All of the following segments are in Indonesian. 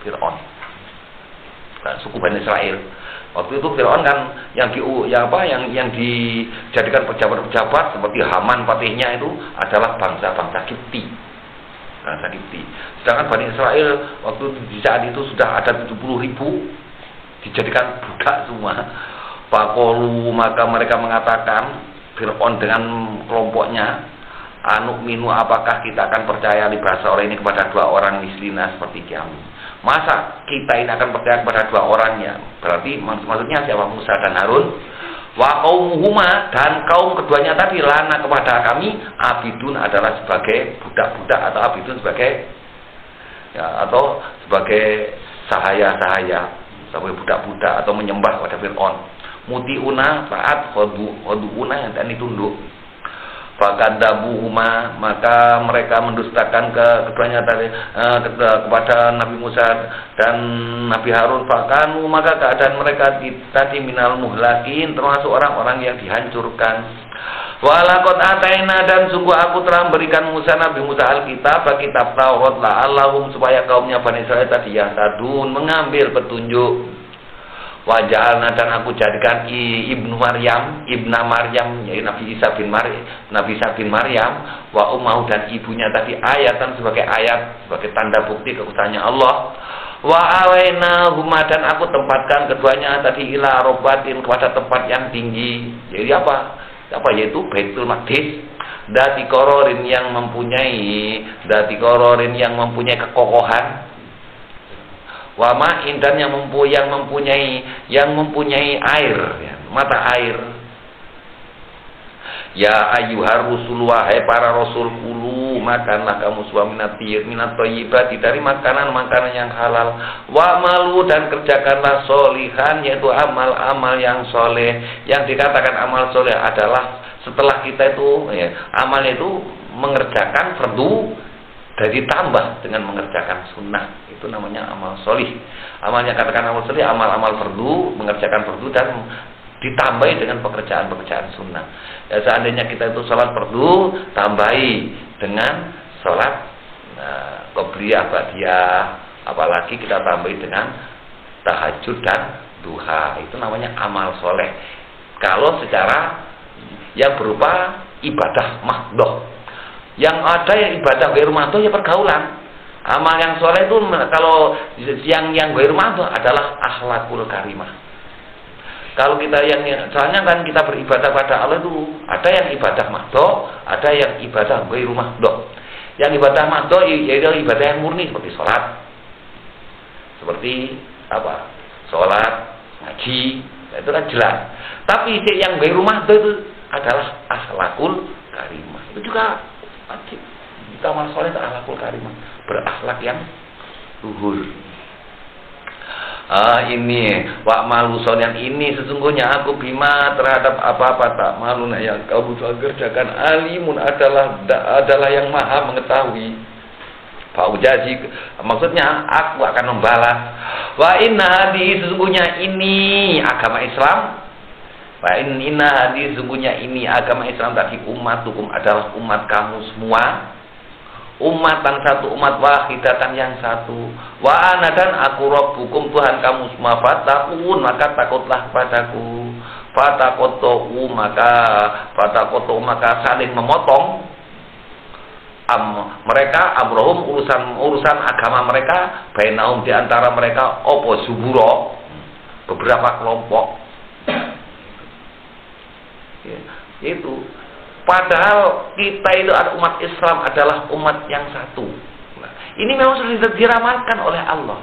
Fir'aun. Nah, suku Bani Israel. Waktu itu Fir'aun kan yang dijadikan pejabat-pejabat seperti Haman patihnya itu adalah bangsa-bangsa Kipti. Bangsa Kipti. Sedangkan Bani Israel waktu di saat itu sudah ada 70.000 dijadikan budak semua. Faqalu, maka mereka mengatakan Fir'aun dengan kelompoknya, anu minu, apakah kita akan percaya di bahasa orang ini kepada dua orang mislina seperti kami? Masa kita ini akan percaya kepada dua orangnya? Berarti maksudnya siapa? Musa dan Harun. Wa qaumuhuma, dan kaum keduanya tadi, lana kepada kami, abidun adalah sebagai budak-budak, atau abidun sebagai atau sebagai sahaya-sahaya, sebagai budak-budak atau menyembah kepada Fir'aun. Mutiuna, taat, khoduuna, dan ditunduk. Fakadabuhuma, maka mereka mendustakan keduanya tadi kepada Nabi Musa dan Nabi Harun. Fakanu, maka keadaan mereka tadi minal muhlakin, termasuk orang-orang yang dihancurkan. Walaqad ataina, dan sungguh aku telah memberikan Nabi Musa Alkitab, kitab Taurat, la'allahum, supaya kaumnya Bani Israil tadi yahtadun, mengambil petunjuk. Waja'alna, dan aku jadikan ibnu Maryam, ibna Maryam, yaitu Nabi Isa bin Maryam, wa ummahu, dan ibunya tadi, ayatan, sebagai ayat, sebagai tanda bukti kekuasaannya Allah. Wa awainahuma, dan aku tempatkan keduanya tadi ila robatin, kepada tempat yang tinggi. Jadi apa? Yaitu Baitul Maqdis. Dati kororin, yang mempunyai kekokohan. Wa ma'in, dan yang mempunyai air, ya, mata air. Ya ayyuhar rusul, wahai para rasul, kulu, makanlah kamu minat thayyibati, dari makanan-makanan yang halal. Wa malu, dan kerjakanlah solihan, yaitu amal-amal yang soleh. Yang dikatakan amal soleh adalah setelah kita itu, ya, amal itu mengerjakan fardu dan ditambah dengan mengerjakan sunnah, itu namanya amal solih. Amalnya katakan amal solih, amal-amal fardu, mengerjakan fardu dan ditambahi dengan pekerjaan-pekerjaan sunnah. Ya, seandainya kita itu sholat fardu, tambahi dengan sholat qobliyah, ba'diyah, apalagi kita tambahi dengan tahajud dan duha, itu namanya amal soleh. Kalau secara yang berupa ibadah mahdoh. Yang ada yang ibadah ghairu mahdoh, ya pergaulan. Amal yang soleh itu, kalau yang ghairu mahdoh adalah akhlakul karimah. Kalau kita soalnya kan kita beribadah pada Allah itu ada yang ibadah mahdoh, ada yang ibadah ghairu mahdoh. Yang ibadah mahdoh yaitu ibadah yang murni, seperti sholat, seperti apa? Sholat, ngaji, itu kan jelas. Tapi yang ghairu mahdoh itu adalah akhlakul karimah. Itu juga wajib. Kita amal soleh itu akhlakul karimah, berakhlak yang luhur. Ini wa malu solian, ini sesungguhnya aku bima terhadap apa-apa tak malu yang kau kerjakan, alimun adalah yang maha mengetahui. Faujazi, maksudnya aku akan membalas. Wa inna hadi, sesungguhnya ini agama Islam. Wa inna hadi, sesungguhnya ini agama Islam tadi, umat hukum adalah umat kamu semua. Umatan satu, umat wahidatan yang satu. Wa ana, dan aku rabbukum, Tuhan kamu semua. Fatakun, maka takutlah padaku. Fatakotu, maka saling memotong mereka amrohum, urusan agama mereka, bainahum, di antara mereka, opo zuburo, beberapa kelompok. Itu padahal kita itu umat Islam adalah umat yang satu. Nah, ini memang sudah diramalkan oleh Allah.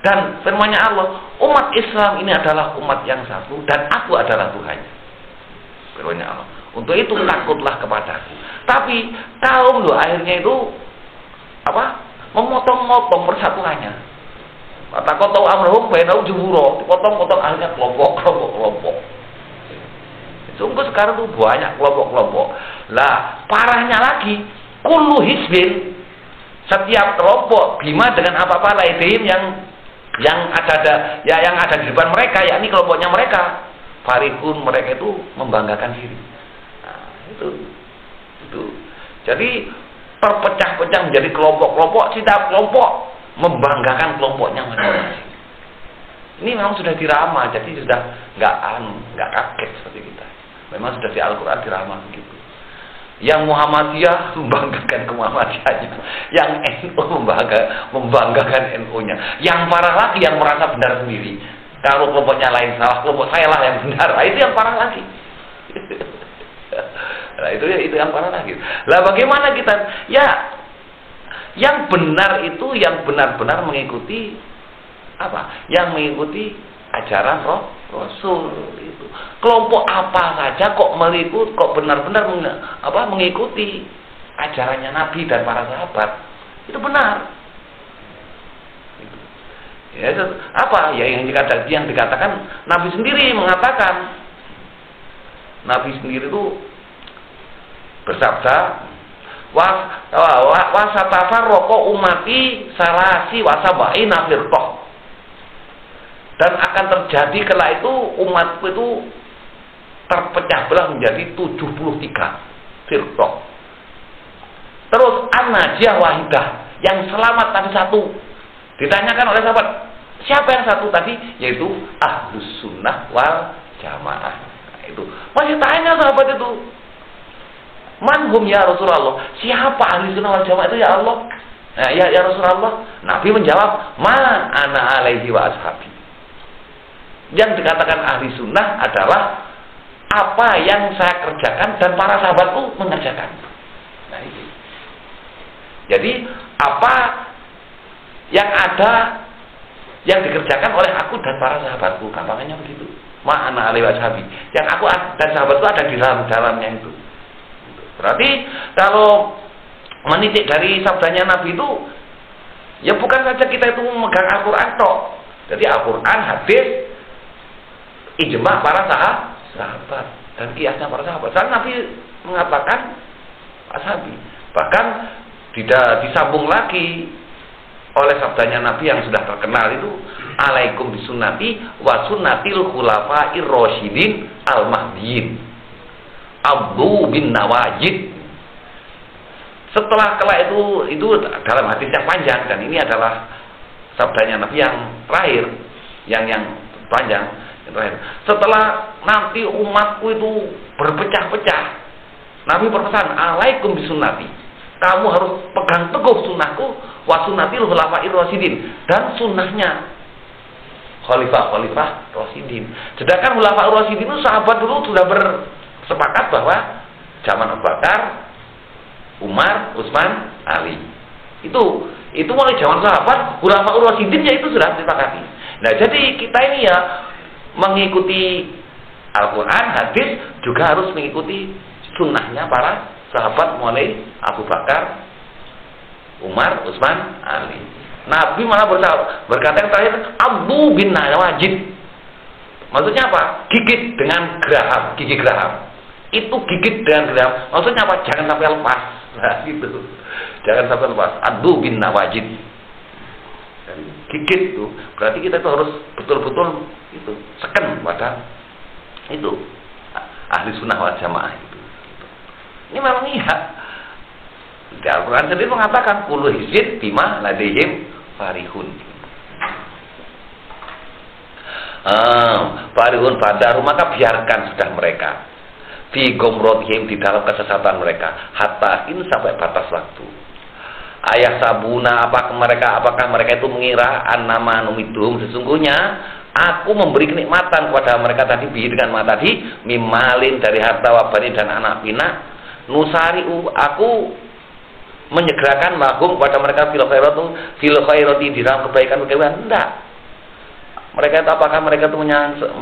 Dan firman-Nya Allah, umat Islam ini adalah umat yang satu dan aku adalah Tuhannya. Firman-Nya Allah. Untuk itu takutlah kepadaku. Tapi kaum akhirnya itu apa? Memotong-motong persatuannya. Takut tahu amrahum bainahum jumhur, dipotong-potong, akhirnya kelompok. Sungguh sekarang tuh banyak kelompok-kelompok. Lah, parahnya lagi, kullu hisbin, setiap kelompok bima dengan apa-apa laidihim yang ada di depan mereka, yakni kelompoknya mereka. Farikun, mereka itu membanggakan diri. Nah, itu. Jadi terpecah-pecah menjadi kelompok-kelompok. Setiap kelompok membanggakan kelompoknya masing-masing. Ini memang sudah dirama, jadi sudah nggak kaget seperti kita. Memang sudah di Al-Quran dirama begitu. Yang Muhammadiyah membanggakan ke-Muhammadiyahnya, yang NU membanggakan NU-nya. Yang parah lagi yang merasa benar sendiri. Kalau kelompoknya lain salah, kelompok saya lah yang benar. Nah, itu yang parah lagi. Nah, itu yang parah lagi. Lah bagaimana kita? Ya, yang benar itu yang benar-benar mengikuti apa? Yang mengikuti ajaran Rasul itu. Kelompok apa saja kok benar-benar mengikuti ajarannya Nabi dan para sahabat. Itu benar. Itu. Ya, apa? Ya yang dikatakan Nabi sendiri mengatakan. Nabi sendiri itu bersabda, wasatafarraqu ummati salasi wasabaina firqah. Dan akan terjadi kala itu umatku itu terpecah belah menjadi 73 firqah. Terus an-najiyah wahidah, yang selamat tadi satu. Ditanyakan oleh sahabat, siapa yang satu tadi? Yaitu Ahlus Sunnah wal Jamaah. Nah, itu masih tanya sahabat itu, manhum ya Rasulullah, siapa Ahli Sunnah wal Jamaah itu ya Allah? Nah, ya Rasulullah. Nabi menjawab, ma ana alaihi wa ashabi. Yang dikatakan ahli sunnah adalah apa yang saya kerjakan dan para sahabatku mengerjakan. Nah, ini. Jadi apa yang ada yang dikerjakan oleh aku dan para sahabatku, gampangnya begitu. Ma'ana alaihi washabi. Yang aku dan sahabatku ada di dalamnya itu. Berarti kalau menitik dari sabdanya Nabi itu, ya bukan saja kita itu memegang Al-Quran tok. Jadi Al-Quran, hadis, ijma para sahabat dan kiasnya para sahabat. Dan Nabi mengatakan ashabi. Bahkan tidak disambung lagi oleh sabdanya Nabi yang sudah terkenal itu, alaikum bisunnati wa sunnatil khulafa'ir rasyidin al-mahdiyyin abdu bin nawajid. Setelah itu dalam hadis yang panjang, dan ini adalah sabdanya Nabi yang terakhir, yang panjang. Setelah nanti umatku itu berpecah-pecah, Nabi berpesan, alaikum bisunnati, kamu harus pegang teguh sunnahku, wa sunnatil khulafa'ir rasyidin, dan sunnahnya khalifah rasyidin. Sedangkan khulafa'ir rasyidin itu sahabat dulu sudah bersepakat bahwa zaman Abu Bakar, Umar, Utsman, Ali. Itu mulai zaman sahabat, khulafa'ir rasyidinnya itu sudah disepakati. Nah, jadi kita ini ya mengikuti Al-Quran, hadis, juga harus mengikuti sunnahnya para sahabat mulai Abu Bakar, Umar, Utsman, Ali. Nabi malah berkata yang terakhir, Abu bin Nawajid. Maksudnya apa? Gigit dengan geraham, gigi geraham. Itu gigit dengan geraham. Maksudnya apa? Jangan sampai lepas. Nah, gitu. Jangan sampai lepas. Abu bin Nawajid. Gigit itu berarti kita itu harus betul-betul itu seken pada itu ahli sunnah wal jamaah itu. Ini memang iya. Di Al-Quran sendiri mengatakan kullu hizib bima ladehim farihun. Farihun badaru, maka biarkan sudah mereka fi gomrotihim, di dalam kesesatan mereka, hatta in sampai batas waktu. Ayah sabuna, apakah mereka itu mengira annama numidum, sesungguhnya aku memberi kenikmatan kepada mereka tadi dengan mata tadi mimalin, dari harta, wabani, dan anak pinak, nusariu, aku menyegerakan lahum kepada mereka fil khairati, di dalam kebaikan. Enggak. Mereka itu apakah mereka itu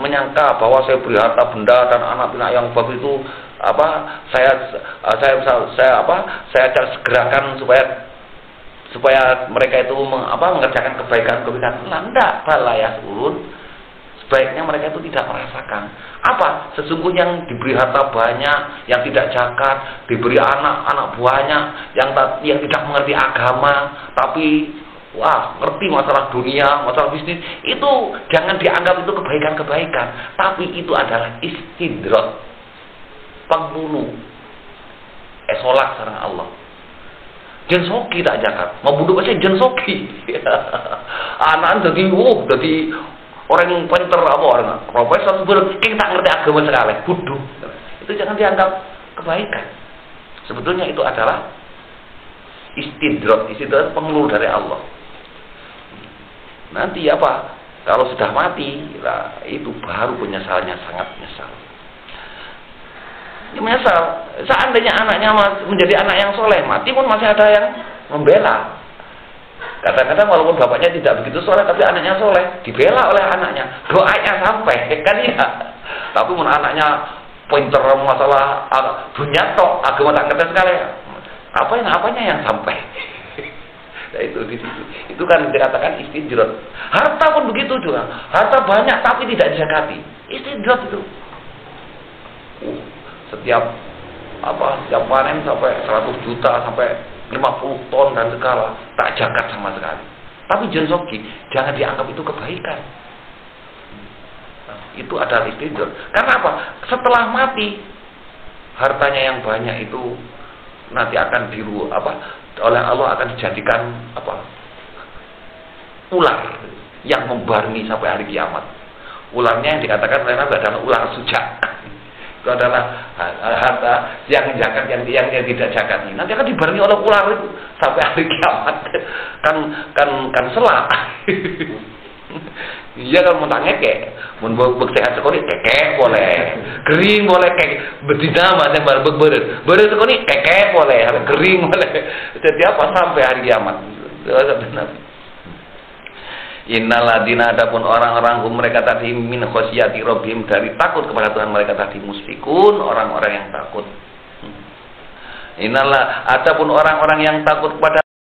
menyangka bahwa saya beri harta benda dan anak pinak yang bagus itu saya segerakan supaya mereka itu mengerjakan kebaikan. Enggak, balayas urun. Sebaiknya mereka itu tidak merasakan apa sesungguhnya yang diberi harta banyak, yang tidak zakat, diberi anak buahnya yang tidak mengerti agama, tapi ngerti masalah dunia, masalah bisnis, itu jangan dianggap itu kebaikan-kebaikan, tapi itu adalah istidrak, penghulu, esolak sareng Allah. Jen soki tak zakat. Mau buduk aja jen soki. Anak jadi orang yang pinter apa orang profesor king tak ngerti agama sekali. Bodoh. Itu jangan dianggap kebaikan. Sebetulnya itu adalah istidrat pengelur dari Allah. Nanti apa? Kalau sudah mati, lah itu baru penyesalannya sangat menyesal. Menyesal. Seandainya anaknya menjadi anak yang soleh, mati pun masih ada yang membela. Kadang-kadang walaupun bapaknya tidak begitu soleh, tapi anaknya soleh, dibela oleh anaknya. Doanya sampai, kan ya. Tapi pun anaknya pinter masalah dunia tok, agama tak ngerti sekali. Apanya yang sampai? Nah, itu di situ. Itu kan dikatakan istidrat. Harta pun begitu juga. Harta banyak tapi tidak dizakati. Istidrat itu. Setiap panen sampai 100 juta sampai 50 ton dan segala tak zakat sama sekali. Tapi jensoki jangan dianggap itu kebaikan. Nah, itu adalah istidrat. Karena apa? Setelah mati hartanya yang banyak itu nanti akan oleh Allah akan dijadikan ular yang membarengi sampai hari kiamat. Ularnya yang dikatakan oleh Nabi adalah ular sujak. Itu adalah harta yang zakat yang tidak zakat ini. Nanti akan dibarengi oleh ular itu sampai hari kiamat. Kan selak. Iya kalau mau ngekek, mau sehat sekali kekek boleh, kering boleh kek, betina macam baru sekali kekek boleh, kering boleh. Jadi apa sampai hari kiamat? Innaladina adapun orang-orang mereka tadi min khosyati rabbihim dari takut kepada Tuhan mereka tadi musfikun orang-orang yang takut. Innallah adapun orang-orang yang takut kepada